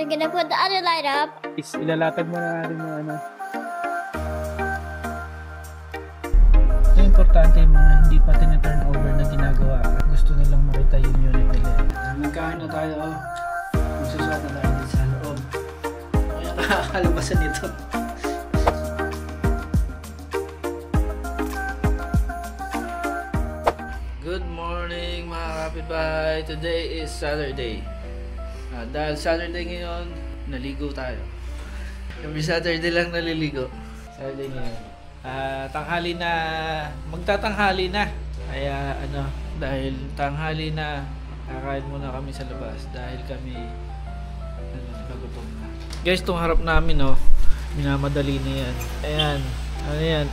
we're gonna put the other light up. Ilalatag muna natin yung ano. Ito importante yung mga hindi pa tina-turn over na ginagawa at gusto nilang makita yung unit nila. Magkain na tayo. Magsusuot na tayo dito sa loob. Kaya nakakalabasan nito. Good morning mga kapitbahay. Today is Saturday. Dahil Saturday ngayon, naligo tayo. Kami Saturday lang naliligo. Saturday ngayon. Tanghali na, magtatanghali na. Kaya dahil tanghali na, kakain muna kami sa labas. Dahil kami, nagkagutom na. Guys, itong harap namin, minamadali na yan. Ayan,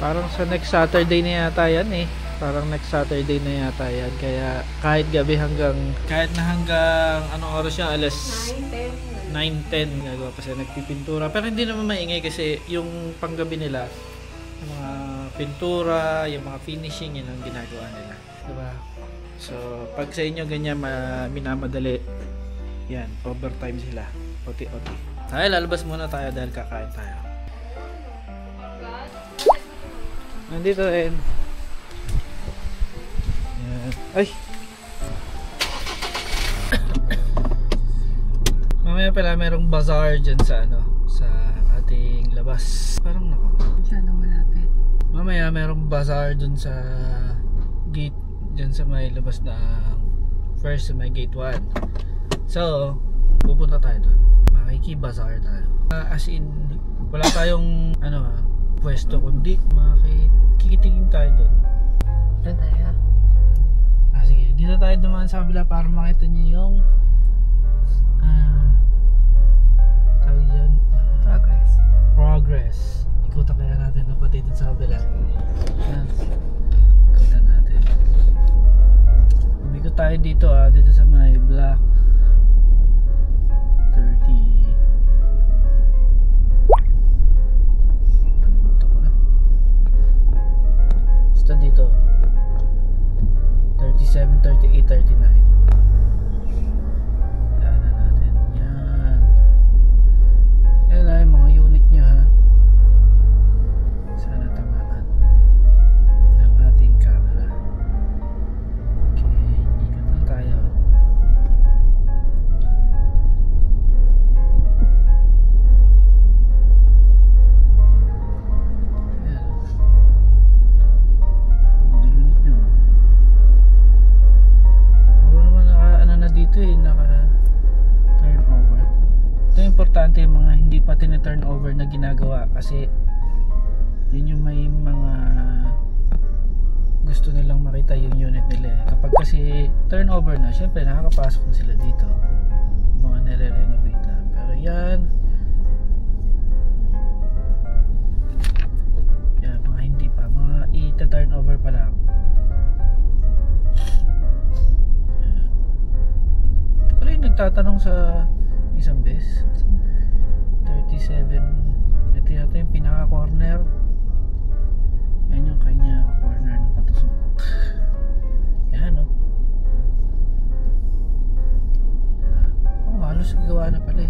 parang sa next Saturday na yata yan Parang next Saturday na yata yan. Kaya kahit gabi kahit na hanggang anong oras yan? Alas 9:10 gagawa pa sila nagpipintura. Pero hindi naman maingay kasi yung panggabi nila, yung mga pintura, yung mga finishing, yun ang ginagawa nila. Diba? So, pag sa inyo ganyan minamadali, yan, overtime sila. Oti-oti. Tayo, lalabas muna tayo dahil kakain tayo. Nandito rin. Ay! Mamaya pala merong bazaar dyan sa sa ating labas. Parang masyadong malapit. Mamaya merong bazaar dun sa gate dyan sa may labas na first sa may gate 1. So, pupunta tayo dun. Makiki-bazaar tayo. As in, wala tayong pwesto kundi makikitingin tayo dun. Doon tayo. Sige, dito tayo dumaan sa kabila para makita niyo yung tawag dyan, progress. Ikutan kaya natin na pati dito sa kabila. Yan, ikutan natin. Umikot tayo dito dito sa may block 30. Kalimutan ko na. Basta dito 37, 38, 39. Daanan natin. Yan. Yan ay mga unit nyo Sana tamaan ng ating camera. Okay, ikot lang tayo. Naka-turnover. Ito yung importante yung mga hindi pa tina-turnover na ginagawa kasi yun yung may mga gusto nilang makita yung unit nila. Kapag kasi turnover na, syempre nakakapasok na sila dito. Mga nire-renovate na. Pero yan, mga hindi pa, mga ita-turnover pa lang. Nagtatanong sa isang bes 37. Ito yata yung pinaka corner. Yan yung kanya corner na patusok. Yan halos gawa na pala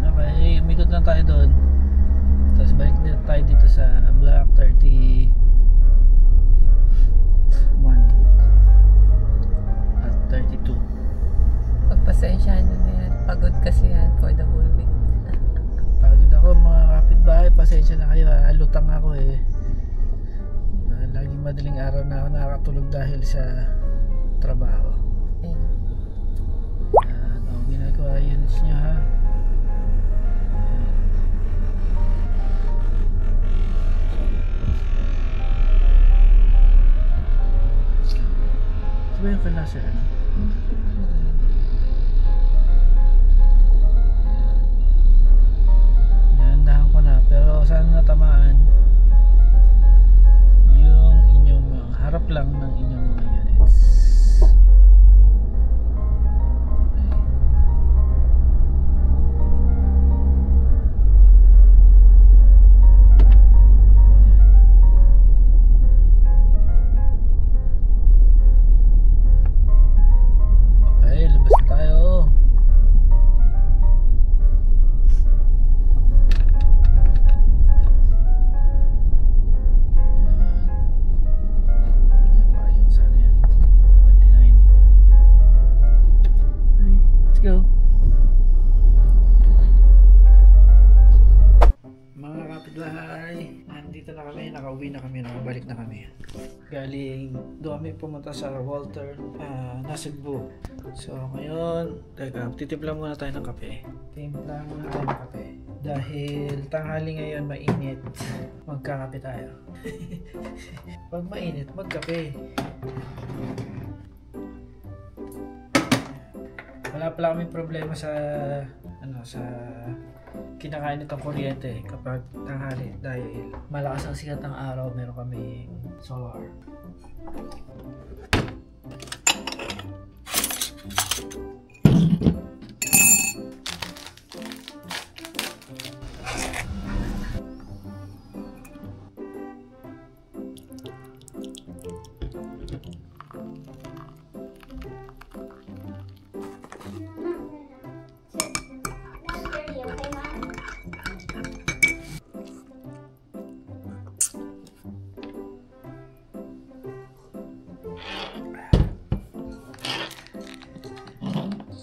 Okay, umikot lang tayo doon. Tapos balik na tayo dito sa block 30 at 32. Pagpasensyahan nyo na yan. Pagod kasi yan for the whole week. Pagod ako mga kapitbahay. Pasensya na kayo lutang ako laging madaling araw na ako nakakatulog dahil sa trabaho. Ginagawa units nyo Diba yung kalaser Nandahan ko na pero sana natamaan yung inyong harap lang ng inyong mga units. ay nandito na kami, nakauwi na kami, nakabalik na kami. Galing doon kami pumunta sa Walter, Nasugbu. So ngayon, teka, titimpla muna tayo ng kape. Timpla muna tayo ng kape. Dahil tanghali ngayon mainit, magkakape tayo. Pag mainit, magkape. Wala pala kaming problema sa sa kinakain nitong kuryente kapag tanghali dahil malakas ang sikat ng araw, meron kaming solar.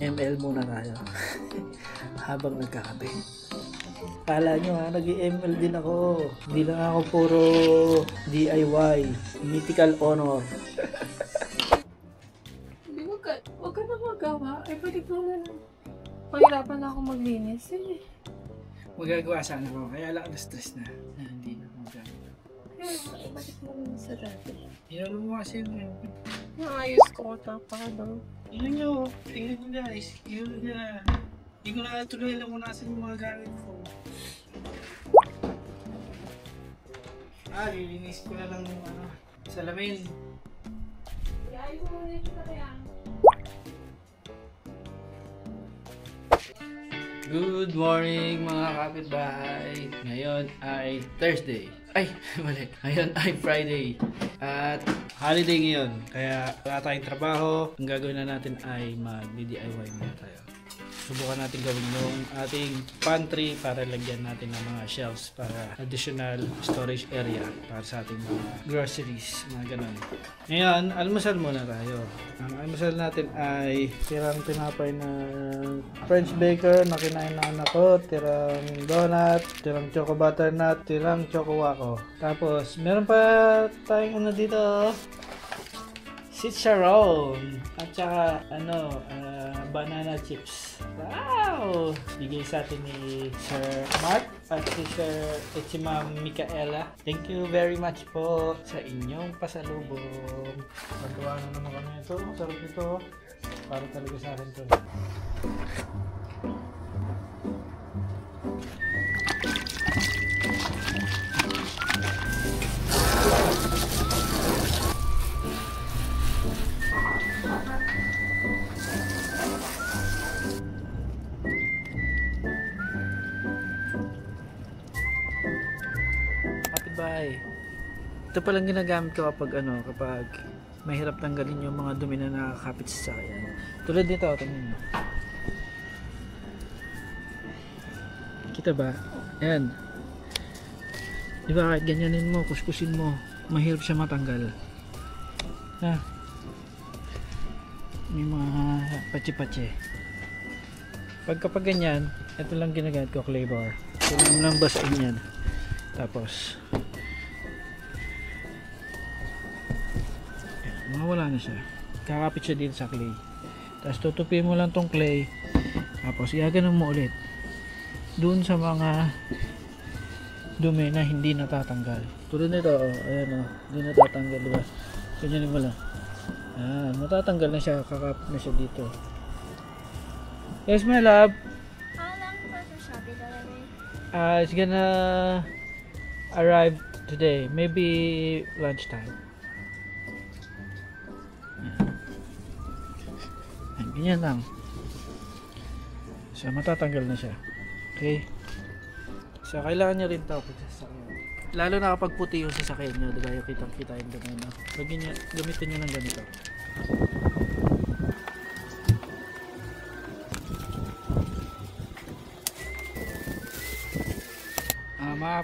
ML muna tayo habang nagkakape. Kala nyo ha, nag-ML din ako. Hindi lang ako puro DIY. Mythical honor. Hindi, wag ka na magawa. Ay, balik mo na lang. Pahirapan na ako maglinis eh. Magagawa sana ako, kaya lang na-stress na hindi na magagawa. Ay, balik mo na sa dati. Inalo mo kasi yun. Naayos ko tapos daw. Tingnan nyo guys. Tingnan nyo na. Hindi ko na tuloy alam kung nasan yung mga gamit ko. Lilinis ko na lang yung salamin. Ayos mo na yung katayan. Good morning mga kapitbahay. Ngayon ay Thursday. Ay, mali. Ngayon ay Friday. At holiday ngayon. Kaya wala tayong trabaho. Ang gagawin na natin ay mag-DIY muna tayo. Subukan natin gawin yung ating pantry para lagyan natin ng mga shelves para additional storage area para sa ating mga groceries, mga ganun. Ngayon, almusal muna tayo. Ang almusal natin ay tirang tinapay na French baker na kinain ng anak ko, tirang donut, tirang choco butternut, tirang choco wako. Tapos, meron pa tayong dito, chicharon at saka banana chips. Wow! Bigay sa atin ni Sir Mark at si Ma'am Micaela. Thank you very much po sa inyong pasalubong. Paggawa na naman kami ito. Sarap ito. Para talaga sa akin ito. Bye. Ito palang ginagamit ko kapag mahirap tanggalin yung mga dumi na nakakapit sa sasakyan. Tulad dito, tingnan mo. Kita ba? Ayan. Diba kahit ganyanin mo, kuskusin mo, mahirap siya matanggal. Ha? May mga patsi-patsi. Kapag ganyan, ito lang ginagamit ko, clay bar. Ito lang basahin yan. Tapos mawala na siya, kakapit siya dito sa clay, tapos tutupin mo lang tong clay, tapos gaganon mo ulit dun sa mga dumi na hindi natatanggal. Tulad nito, ayan hindi natatanggal, diba? Ganyan mo lang, matatanggal na siya, kakapit na siya dito. Yes my love. How long was the Shopee delivery? It's gonna arrive today, maybe lunchtime. Ganyan lang. So matatanggal na siya. Okay? So kailangan nyo rin ito pag sasakyan. Lalo na kapag puti yung sasakyan nyo, diba yung kitang-kita yung dumi, no? Gamitin nyo ng ganito.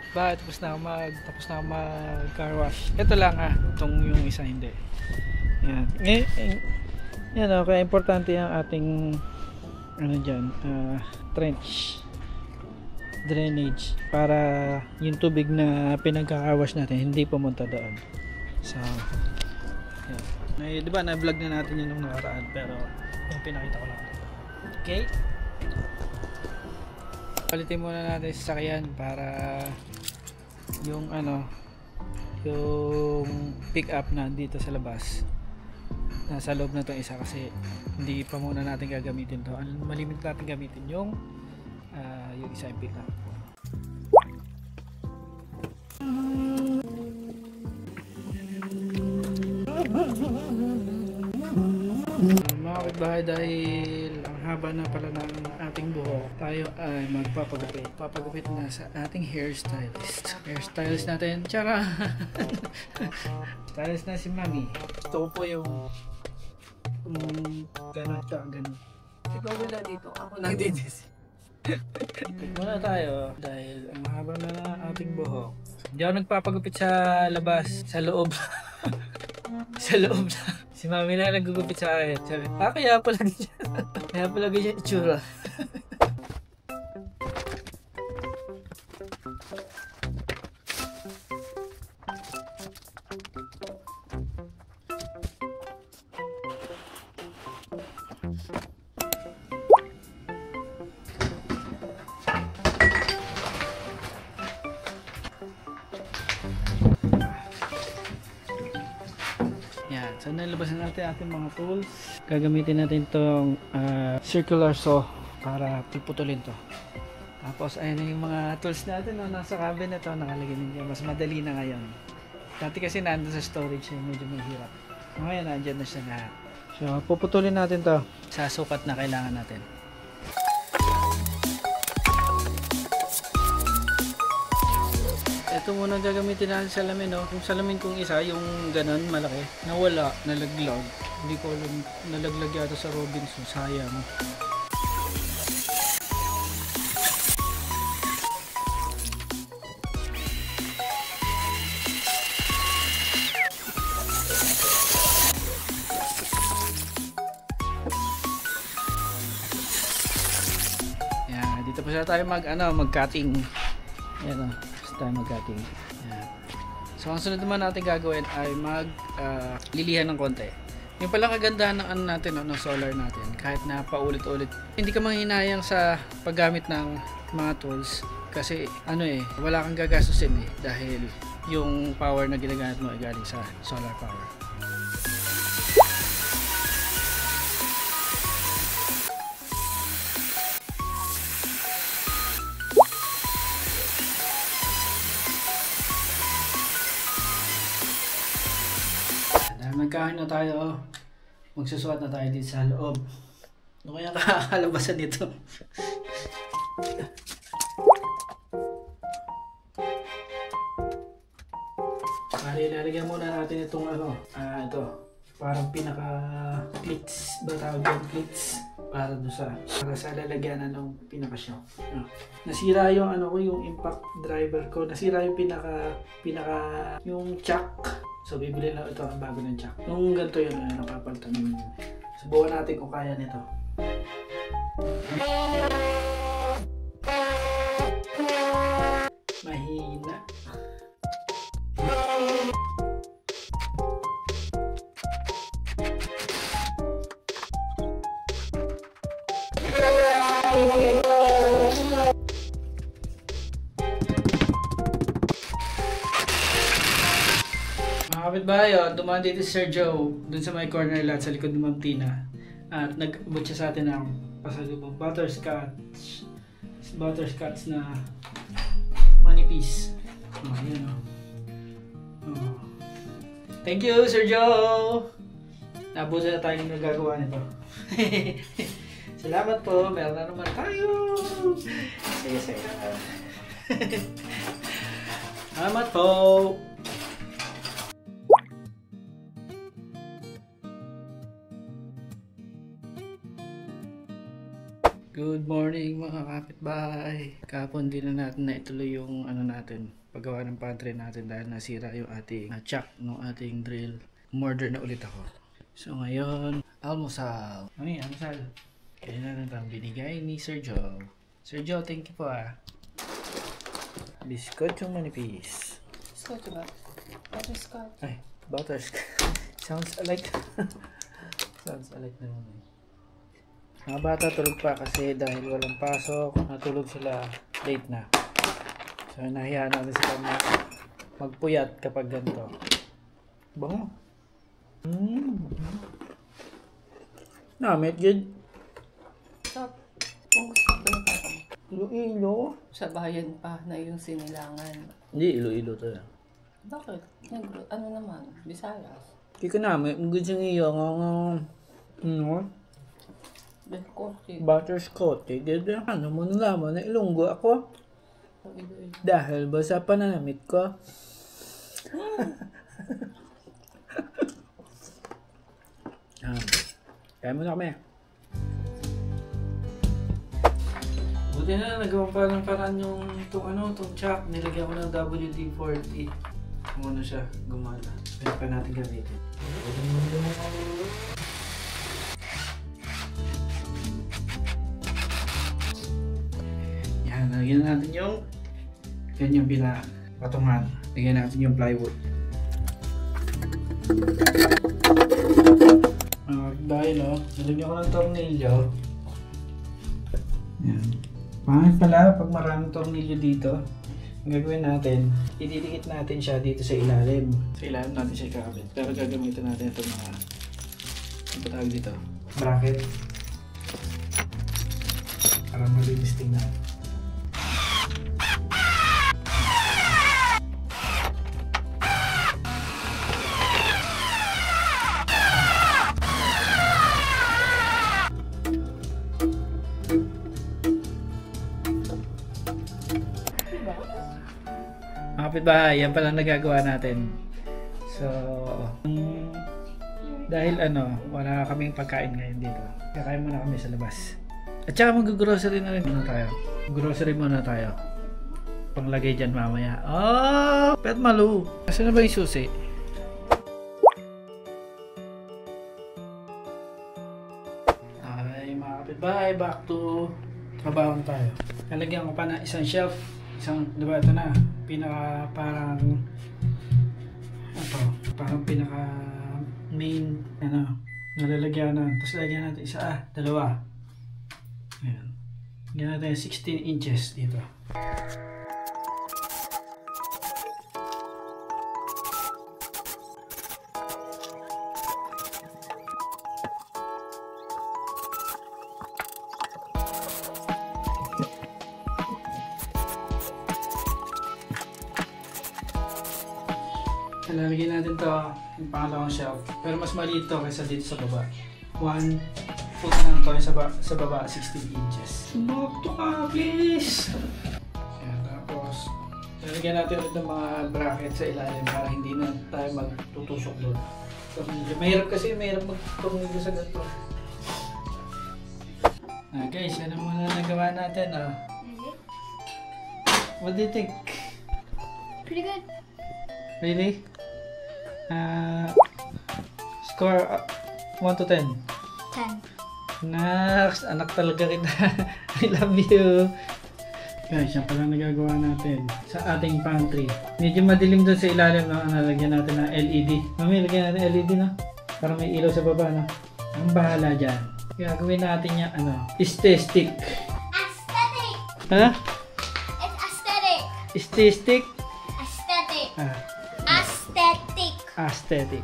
Tapos na ako mag car wash. Ito lang itong yung isa hindi. Yan. Yan kaya importante ang ating trench. drainage para yung tubig na pinagkakawash natin hindi pumunta doon. So, yan. Di ba na-vlog na natin yun nung nakaraan pero yung pinakita ko lang. Okay? Palitin muna natin sa sasakyan para yung yung pick up na dito sa labas nasa loob na itong isa kasi hindi pa muna natin gagamitin to. Ang malimit natin gamitin yung isa yung pick up. Mga kapitbahay, dahil ang haba na pala ng ating buhok, tayo ay magpapagupit. Papagupit na sa ating hairstylist. Hairstylist natin, tsara! Stylist na si Mami. Gusto ko po yung ganun ka, ganun. Ikaw wala dito, ako nagdidis. Muna tayo dahil ang haba na ng ating buhok. Hindi ako nagpapagupit sa labas, sa loob. Sa loob na. Si Mami na nagugupit sa akin. Sabi, kaya pala ganyan. Kaya pala ganyan itsura. So nalabasan natin ating mga tools. Gagamitin natin itong circular saw para puputulin to. Tapos ayun na yung mga tools natin nasa cabinet to, nakalagay ninyo. Mas madali na ngayon. Dati kasi nandun sa storage medyo mahirap. Ngayon nandiyan na siya lahat. So puputulin natin to sa sukat na kailangan natin. Ito muna gagamitin natin sa salamin, no? Yung salamin kong isa, yung ganon, malaki, nawala, nalaglag. Hindi ko alam, nalaglag yata sa Robinson, sayang. Yan, dito pa siya tayo mag-cutting. Yan, tayo mag-cutting. Yan. So ang sunod naman natin gagawin ay lilihan ng konti. Yung palang kagandahan ng natin, ng solar natin, kahit na paulit-ulit, hindi ka manghinayang sa paggamit ng mga tools kasi wala kang gagastusin dahil yung power na ginagamit mo ay galing sa solar power. Nagkain na tayo, magsusuot na tayo dito sa loob. Ano kaya kakalabasan nito? Lalagyan muna natin itong ito, parang pinaka-clips, ba tawag yung clips? Para sa lalagyanan ng pinaka-shock. Nasira yung yung impact driver ko, nasira yung yung chuck. So bibili lang ito ang bago ng chuck. Yung ganito yun, napapalitan yun. Subukan natin kung kaya nito. Mahina. Kapitbahay, dumaan dito si Sir Joe dun sa may corner lot sa likod ng Ma'am Tina at nag-abot siya sa atin ng pasalubong butterscotch na manipis. Yan Thank you Sir Joe! Nabot na tayo ng nagagawa nito. Salamat po, meron na naman tayo! Saya-saya. Salamat po! Good morning mga kapitbahay. Kahapon din na natin na ituloy yung natin, paggawa ng pantry natin dahil nasira yung ating chuck ng ating drill. Umorder na ulit ako. So ngayon, almusal. Almusal. Kaya na natin binigay ni Sir Joe. Sir Joe, thank you po . Biskotsyong manipis. Scotch ba? Butterscotch. Ay, butterscotch. Sounds alike. Sounds alike naman eh. Mga bata tulog pa kasi dahil walang pasok, natulog sila late na. So nahiya natin sila magpuyat kapag ganito. Bango. Namit good. Stop. Kung gusto ko yung parang Iloilo? sa bayan pa na yung sinilangan. Hindi, Iloilo to yan. Bakit? Ano naman? Visayas. Kika namin, ang gusto niyo Belcote. butterscotch. Ganda. Ano mo nalaman na Ilonggo ako? Dahil ba sa pananamit ko? Kaya mo na kami. Buti na, nagawa pa ng paraan yung itong chuck. Nilagyan ko ng WD-40. Kung ano siya, gumala. Pwede pa natin gamitin. Yan, lagyan natin yung ganyan bila patungan. Lagyan natin yung plywood. Dahil nalagyan ko ng tornilyo. Yan. Pangit pala pag maraming tornilyo dito. Ang gagawin natin, ididikit natin siya dito sa ilalim. Sa ilalim natin siya ikakabit. Pero gagamitin natin itong mga, ang patawag dito, bracket. Para malinis tingnan. Kapitbahay, yan palang nagagawa natin. So, dahil wala kaming pagkain ngayon dito. Kakain muna kami sa labas. At saka mag-grocery na rin muna tayo. Grocery muna tayo. Panglagay dyan mamaya. Oh! Pet Malu! Kasi na ba yung susi? Ay, mga kapitbahay, back to trabaho na tayo. Nalagyan ko pa na isang shelf. Diba ito na, parang pinaka main, nalalagyan na. Tapos lagyan natin isa, dalawa. Ayan. Lagyan natin 16 inches dito. Lalagyan natin to yung pangalawang shelf. Pero mas maliit to kaysa dito sa baba. 1 foot lang to sa baba, 16 inches. Sumabak to ka, please! Ayan, tapos lalagyan natin ulit ng mga bracket sa ilalim para hindi na tayo magtutusok doon. So, mahirap kasi, magturnilyo sa ganito. Guys, yan ang muna nagawa natin. What do you think? Pretty good. Really? Score 1 to 10. 10. Next, anak talaga kita. I love you. Guys, yan pala nagagawa natin sa ating pantry. Medyo madilim doon sa ilalim, no? Nalagyan natin ng LED. Mami, lagyan natin LED, no? Para may ilaw sa baba, no? Ang bahala dyan. Gagawin natin yung aesthetic. Aesthetic. Ha? It's aesthetic. Aesthetic? Aesthetic. Aesthetic. Aesthetic.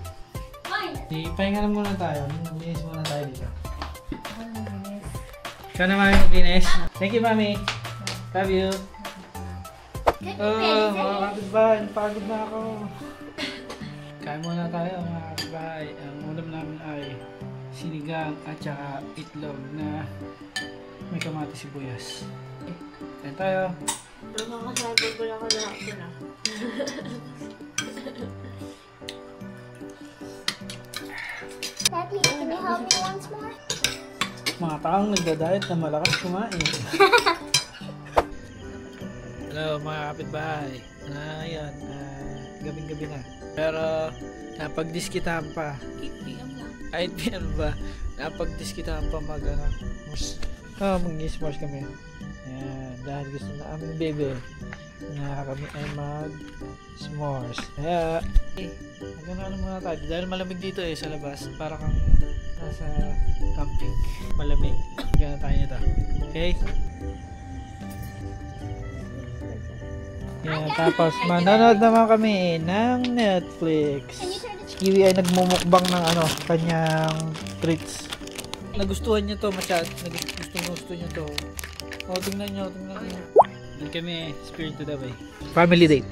Pahinga na muna tayo. Maglinis muna tayo dito. Ikaw na, Mami, maglinis. Thank you, Mami. Love you. Mga kapitbahay, pagod na ako. Kain muna tayo, mga kapitbahay. Ang ulam namin ay sinigang at saka itlog na may kamatis sibuyas. Kain tayo. Pero makasabi ko lang ako na. Daddy, can you help me once more? Mga taong nagda-diet na malakas kumain. Hello mga kapitbahay. Ayan, gabing-gabi na. Pero napagdiskitahan pa. 8 PM lang. 8 PM ba? Napagdiskitahan pa mag-s'mores kami. Ayan, dahil gusto na aming baby na kami ay mag s'mores. Kaya, magkano muna tayo. Dahil malamig dito sa labas. Para kang nasa camping. Malamig. Magkano tayo nito. Okay? Yeah, tapos manonood naman kami ng Netflix. Si Kiwi ay nagmumukbang ng kanyang treats. Nagustuhan niya to masyad. Gusto niya to. O, tingnan nyo. Doon kami, Spirited Away. Family date.